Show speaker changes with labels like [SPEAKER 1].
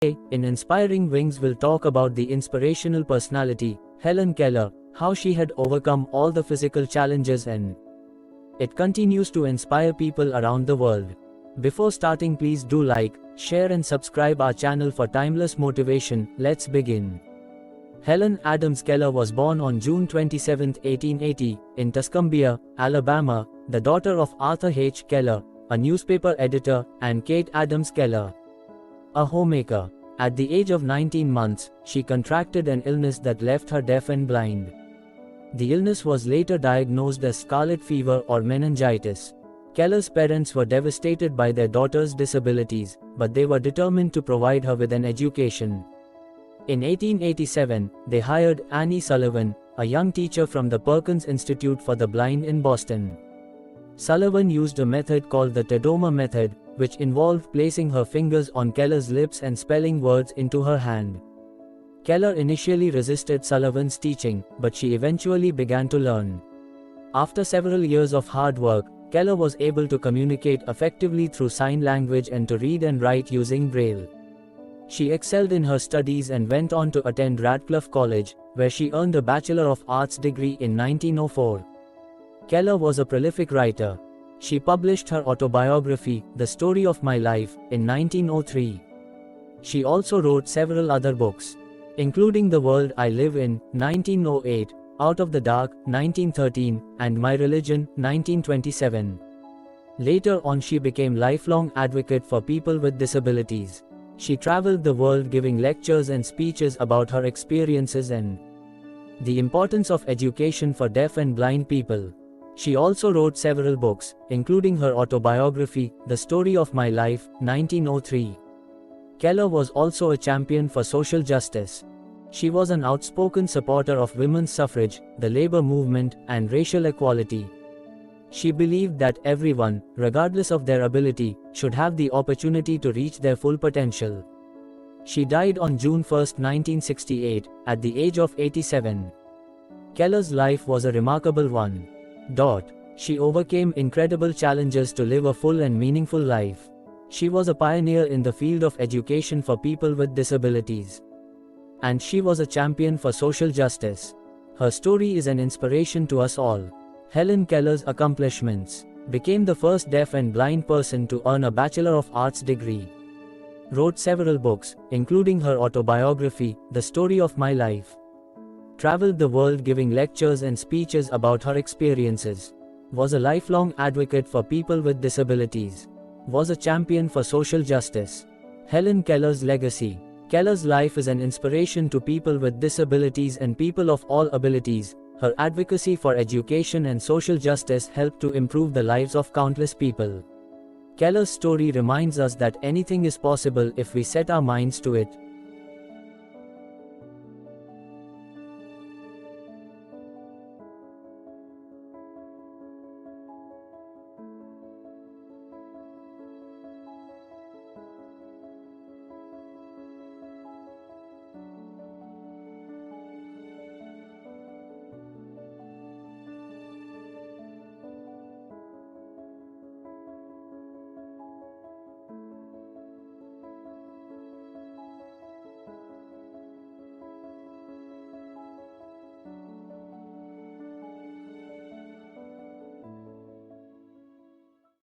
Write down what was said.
[SPEAKER 1] Today, in Inspiring Wings, we'll talk about the inspirational personality, Helen Keller, how she had overcome all the physical challenges and it continues to inspire people around the world. Before starting, please do like, share and subscribe our channel for timeless motivation. Let's begin. Helen Adams Keller was born on June 27, 1880, in Tuscumbia, Alabama, the daughter of Arthur H. Keller, a newspaper editor, and Kate Adams Keller, a homemaker. At the age of 19 months, she contracted an illness that left her deaf and blind. The illness was later diagnosed as scarlet fever or meningitis. Keller's parents were devastated by their daughter's disabilities, but they were determined to provide her with an education. In 1887, they hired Annie Sullivan, a young teacher from the Perkins Institute for the Blind in Boston. Sullivan used a method called the Tedoma method, which involved placing her fingers on Keller's lips and spelling words into her hand. Keller initially resisted Sullivan's teaching, but she eventually began to learn. After several years of hard work, Keller was able to communicate effectively through sign language and to read and write using Braille. She excelled in her studies and went on to attend Radcliffe College, where she earned a Bachelor of Arts degree in 1904. Keller was a prolific writer. She published her autobiography, The Story of My Life, in 1903. She also wrote several other books, including The World I Live In, 1908, Out of the Dark, 1913, and My Religion, 1927. Later on, she became lifelong advocate for people with disabilities. She traveled the world giving lectures and speeches about her experiences and the importance of education for deaf and blind people. She also wrote several books, including her autobiography, The Story of My Life, 1903. Keller was also a champion for social justice. She was an outspoken supporter of women's suffrage, the labor movement, and racial equality. She believed that everyone, regardless of their ability, should have the opportunity to reach their full potential. She died on June 1, 1968, at the age of 87. Keller's life was a remarkable one. She overcame incredible challenges to live a full and meaningful life. She was a pioneer in the field of education for people with disabilities. And she was a champion for social justice. Her story is an inspiration to us all. Helen Keller's accomplishments: became the first deaf and blind person to earn a Bachelor of Arts degree. Wrote several books, including her autobiography, The Story of My Life. Traveled the world giving lectures and speeches about her experiences. Was a lifelong advocate for people with disabilities. Was a champion for social justice. Helen Keller's legacy. Keller's life is an inspiration to people with disabilities and people of all abilities. Her advocacy for education and social justice helped to improve the lives of countless people. Keller's story reminds us that anything is possible if we set our minds to it.